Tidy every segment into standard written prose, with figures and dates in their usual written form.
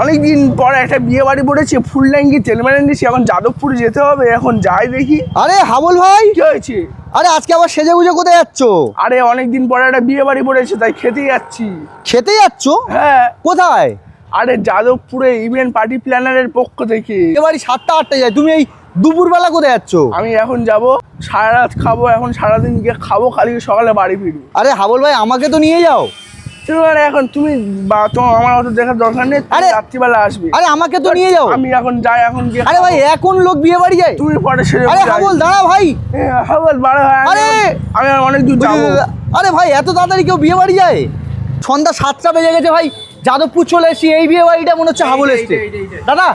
অনেকদিন পর একটা বিয়ে বাড়ি পড়েছে, ফুলডাঙ্গি তেল মেরে নিয়েছি, এখন যাদবপুরে যেতে হবে, এখন যাই দেখি। আরে হাবল ভাই, কি হয়েছে? আরে আজকে আবার সেজে গুজে কোথায় যাচ্ছ? আরে অনেকদিন পরে একটা বিয়ে বাড়ি পড়েছে, তাই খেতে যাচ্ছি। খেতে যাচ্ছ? হ্যাঁ। কোথায়? আরে যাদবপুরে ইভেন্ট পার্টি প্ল্যানারের পক্ষ থেকে। এবারে 7টা 8টায় যায়, তুমি এই দুপুরবেলা কোথায় যাচ্ছ? আমি এখন যাব, সারা রাত খাবো, এখন সারাদিন গিয়ে খাবো, কালকে সকালে বাড়ি ফিরবো। আরে হাবল ভাই, আমাকে তো নিয়ে যাও। এখন তুমি তোমার আমার অত দেখার দরকার নেই, আরে রাত্রিবেলা আসবে। আরে আমাকে তো নিয়ে যাও। আমি এখন যাই, এখন গিয়ে। আরে ভাই, এখন লোক বিয়ে বাড়ি যায়? তুমি পরে সেরে। আরে হাবল দাঁড়া ভাই। হাবল বাড়া হয়। আরে আমি অনেক দূর যাবো। আরে ভাই, এত তাড়াতাড়ি কেউ বিয়ে বাড়ি যায়? সন্ধ্যা 7টা বেজে গেছে ভাই, যাদবপুর চলে এসেছি। এই বিয়ে বাড়িটা মনে হচ্ছে হাবল এসছে। দাদা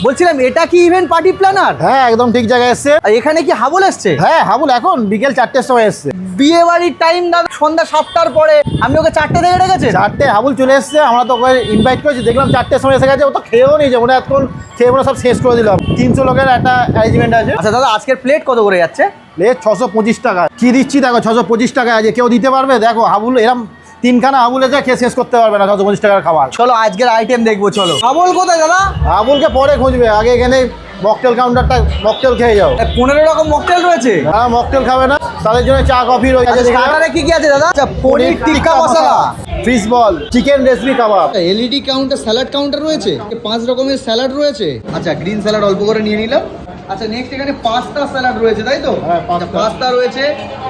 বলছিলাম, এটা কি ইভেন্ট পার্টি প্ল্যানার? হ্যাঁ, একদম ঠিক জায়গায় এসছে। আর এখানে কি হাবল এসছে? হ্যাঁ, হাবুল এখন বিকেল 4টের সময় এসছে। বিয়ে বাড়ির টাইম দাদা সন্ধ্যা 7টার পরে, আমি ওকে 4টে থেকে রেখেছে। 4টে হাবুল চলে এসছে, আমরা তো ওকে ইনভাইট করেছি, দেখলাম 4টের সময় এসে গেছে। ও তো খেয়েও নিয়েছে, মনে এখন খেয়ে মনে সব শেষ করে দিলাম। 300 লোকের একটা অ্যারেঞ্জমেন্ট আছে। আচ্ছা দাদা, আজকের প্লেট কত করে যাচ্ছে? প্লেট 625 টাকা। কি দিচ্ছি দেখো, 625 টাকা আছে। কেউ দিতে পারবে? দেখো হাবুল এরম 3খানা হাবুল এসে খেয়ে শেষ করতে পারবে না 625 টাকার খাবার। চলো আজকের আইটেম দেখবো, চলো। হাবল কোথায় দাদা? হাবুলকে পরে খুঁজবে, আগে এখানে মকটেল কাউন্টারটা, মকটেল খেয়ে যাও। 15 রকম মকটেল রয়েছে। যারা মকটেল খাবে না তাদের জন্য চা কফি রয়েছে। স্টার্টারে কি কি আছে দাদা? আচ্ছা, পনির টিক্কা মশলা, ফিশ বল, চিকেন রেসিপি কাবাব। এলইডি কাউন্টার, স্যালাড কাউন্টার রয়েছে, 5 রকমের স্যালাড রয়েছে। আচ্ছা, গ্রিন স্যালাড অল্প করে নিয়ে নিলাম। আচ্ছা, নেক্সট এখানে পাস্তা স্যালাড রয়েছে, তাই তো? হ্যাঁ, পাস্তা। পাস্তা রয়েছে,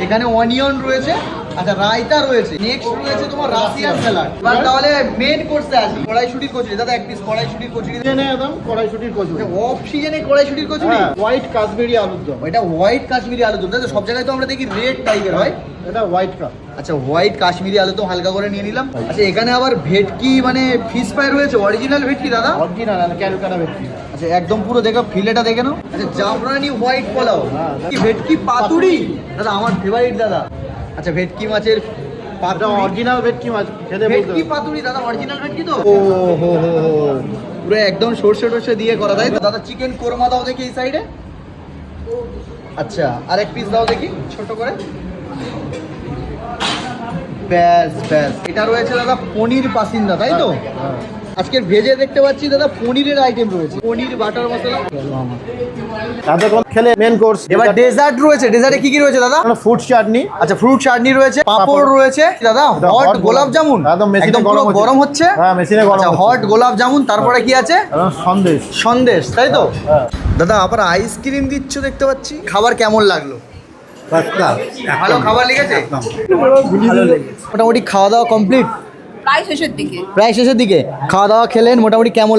এখানে অনিয়ন রয়েছে, আচ্ছা রায়তা রয়েছে, নেক্সট রয়েছে তোমার রাশিয়ান স্যালাড। এবার তাহলে মেন কোর্সে আসি। কড়াইশুটির কচুরি দাদা, এক পিস কড়াইশুটির কচুরি। একদম কড়াইশুটির কচুরি। অফ সিজনে কড়াইশুটির কচুরি। হোয়াইট কাশ্মীরি আলুর দম। এটা হোয়াইট কাশ্মীরি আলুদম, তাই তো? সব জায়গায় তো আমরা দেখি রেড টাইপের হয়। এটা হোয়াইট কাপ। আচ্ছা, হোয়াইট কাশ্মীরি আলুদম হালকা করে নিয়ে নিলাম। আচ্ছা, এখানে আবার ভেটকি মানে ফিশ ফ্রাই রয়েছে, অরিজিনাল ভেটকি দাদা? অরিজিনাল ক্যালকাটা ভেটকি। আচ্ছা, একদম পুরো দেখো, ফিলেটা দেখে নাও। আচ্ছা, জাফরানি হোয়াইট পোলাও, কি ভেটকি পাতুরি দাদা, আমার ফেভারিট দাদা। আচ্ছা, ভেটকি মাছের এটা অরিজিনাল ভেটকি মাছ, খেতে বলতে ভেটকি হবে। পাতুরি দাদা, অরিজিনাল ভেটকি তো? ও হো হো পুরো একদম সরষে টরষে দিয়ে করা, তাই তো দাদা? চিকেন কোরমা দাও দেখি এই সাইডে। আচ্ছা, আর এক পিস দাও দেখি ছোট করে। ব্যাস ব্যাস, এটা রয়েছে দাদা পনির পাসিন্দা, তাই তো? আজকের ভেজে দেখতে পাচ্ছি দাদা পনিরের আইটেম রয়েছে, পনির বাটার মশলা। এতক্ষণ খেলে মেন কোর্স। এবার ডেজার্ট রয়েছে, ডেজার্টে কি কি রয়েছে দাদা? ফ্রুট চাটনি। আচ্ছা, ফ্রুট চাটনি রয়েছে, পাঁপড় রয়েছে দাদা, হট গোলাপ জামুন, একদম মেশিনে পুরো গরম হচ্ছে। হ্যাঁ, মেশিনে গরম আচ্ছা, হচ্ছে। হট গোলাপ জামুন, তারপরে কি আছে? সন্দেশ। সন্দেশ, তাই তো? হ্যাঁ। দাদা আবার আইসক্রিম দিচ্ছ দেখতে পাচ্ছি। খাবার কেমন লাগলো? ভালো ভালো খাবার লেগেছে? ভালো লেগেছে। মোটামুটি খাওয়া দাওয়া কমপ্লিট, প্রায় শেষের দিকে। প্রায় শেষের দিকে। খাওয়া দাওয়া খেলেন, মোটামুটি কেমন